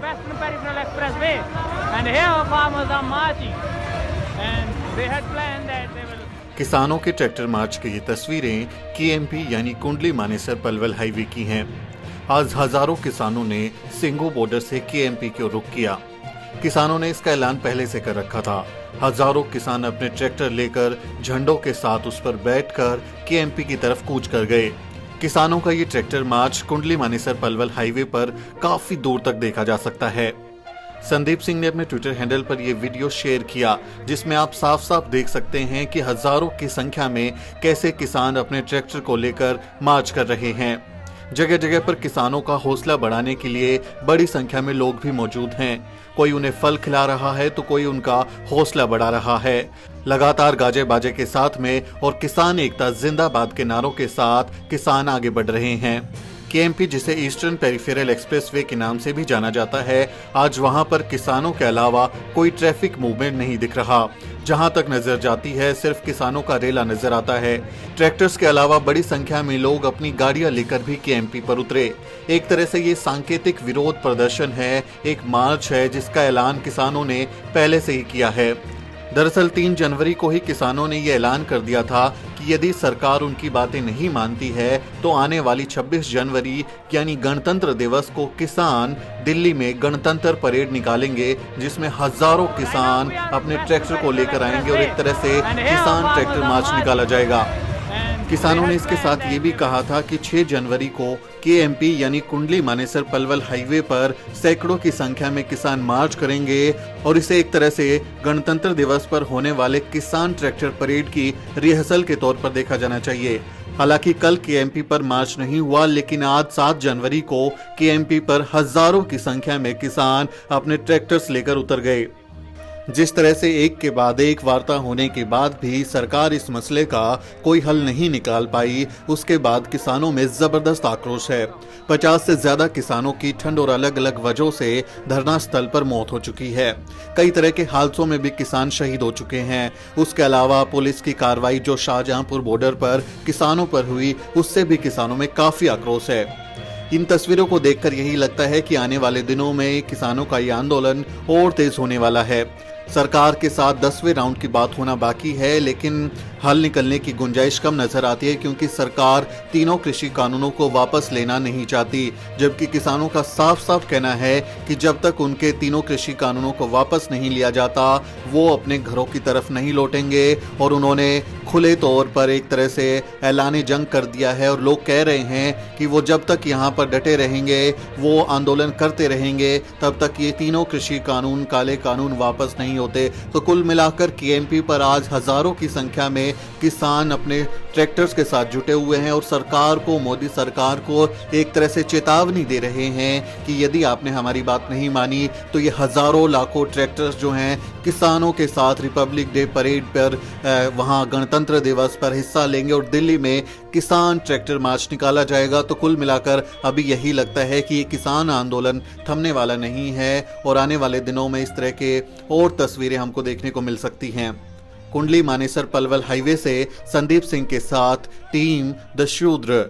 Western Peripheral Expressway, and here farmers are marching, and they had planned that they will. किसानों के tractor march की ये तस्वीरें KMP यानी कुंडली मानेसर पलवल हाईवे की हैं। आज हजारों किसानों ने सिंगो बॉर्डर से केएमपी की ओर रुख किया। किसानों ने इसका ऐलान पहले से कर रखा था। हजारों किसान अपने ट्रैक्टर लेकर झंडों के साथ उस पर बैठकर केएमपी की तरफ कूच कर गए। किसानों का ये tractor march Kundli Manesar Palwal highway पर काफी दूर तक देखा जा सकता है। संदीप सिंह ने अपने ट्विटर हैंडल पर यह वीडियो शेयर किया, जिसमें आप साफ साफ देख सकते हैं कि हजारों की संख्या में कैसे किसान अपने ट्रैक्टर को लेकर मार्च कर रहे हैं। जगह जगह पर किसानों का हौसला बढ़ाने के लिए बड़ी संख्या में लोग भी मौजूद हैं। कोई उन्हें फल खिला रहा है तो कोई उनका हौसला बढ़ा रहा है। लगातार गाजे बाजे के साथ में और किसान एकता जिंदाबाद के नारों के साथ किसान आगे बढ़ रहे हैं। केएमपी, जिसे ईस्टर्न पेरिफेरल एक्सप्रेसवे के नाम से भी जाना जाता है, आज वहां पर किसानों के अलावा कोई ट्रैफिक मूवमेंट नहीं दिख रहा। जहां तक नजर जाती है सिर्फ किसानों का रेला नजर आता है। ट्रैक्टर्स के अलावा बड़ी संख्या में लोग अपनी गाड़ियां लेकर भी केएमपी पर उतरे। एक तरह से ये सांकेतिक विरोध प्रदर्शन है, एक मार्च है जिसका ऐलान किसानों ने पहले से ही किया है। दरअसल 3 जनवरी को ही किसानों ने ये ऐलान कर दिया था कि यदि सरकार उनकी बातें नहीं मानती है तो आने वाली 26 जनवरी यानी गणतंत्र दिवस को किसान दिल्ली में गणतंत्र परेड निकालेंगे, जिसमें हजारों किसान अपने ट्रैक्टर को लेकर आएंगे और एक तरह से किसान ट्रैक्टर मार्च निकाला जाएगा। किसानों ने इसके साथ ये भी कहा था कि 6 जनवरी को केएमपी यानी कुंडली मानेसर पलवल हाईवे पर सैकड़ों की संख्या में किसान मार्च करेंगे और इसे एक तरह से गणतंत्र दिवस पर होने वाले किसान ट्रैक्टर परेड की रिहर्सल के तौर पर देखा जाना चाहिए। हालांकि कल केएमपी पर मार्च नहीं हुआ, लेकिन आज 7 जनवरी को केएमपी पर हजारों की संख्या में किसान अपने ट्रैक्टर्स लेकर उतर गए। जिस तरह से एक के बाद एक वार्ता होने के बाद भी सरकार इस मसले का कोई हल नहीं निकाल पाई, उसके बाद किसानों में जबरदस्त आक्रोश है। 50 से ज्यादा किसानों की ठंड और अलग अलग वजहों से धरना स्थल पर मौत हो चुकी है। कई तरह के हादसों में भी किसान शहीद हो चुके हैं। उसके अलावा पुलिस की कार्रवाई जो शाहजहांपुर बॉर्डर पर किसानों पर हुई, उससे भी किसानों में काफी आक्रोश है। इन तस्वीरों को देखकर यही लगता है कि आने वाले दिनों में किसानों का ये आंदोलन और तेज होने वाला है। सरकार के साथ 10वें राउंड की बात होना बाकी है, लेकिन हल निकलने की गुंजाइश कम नजर आती है, क्योंकि सरकार तीनों कृषि कानूनों को वापस लेना नहीं चाहती। जबकि किसानों का साफ साफ कहना है कि जब तक उनके तीनों कृषि कानूनों को वापस नहीं लिया जाता, वो अपने घरों की तरफ नहीं लौटेंगे। और उन्होंने खुले तौर पर एक तरह से ऐलान जंग कर दिया है और लोग कह रहे हैं कि वो जब तक यहाँ पर डटे रहेंगे, वो आंदोलन करते रहेंगे, तब तक ये तीनों कृषि कानून, काले कानून वापस नहीं होते। तो कुल मिलाकर केएमपी पर आज हजारों की संख्या में किसान अपने ट्रैक्टर्स के साथ जुटे हुए हैं और सरकार को, मोदी सरकार को एक तरह से चेतावनी दे रहे हैं कि यदि आपने हमारी बात नहीं मानी तो ये हजारों लाखों ट्रैक्टर्स जो हैं किसानों के साथ रिपब्लिक डे परेड पर, वहां गणतंत्र दिवस पर हिस्सा लेंगे और दिल्ली में किसान ट्रैक्टर मार्च निकाला जाएगा। तो कुल मिलाकर अभी यही लगता है कि ये किसान आंदोलन थमने वाला नहीं है और आने वाले दिनों में इस तरह के और तस्वीरें हमको देखने को मिल सकती हैं। कुंडली मानेसर पलवल हाईवे से संदीप सिंह के साथ टीम द शूद्र।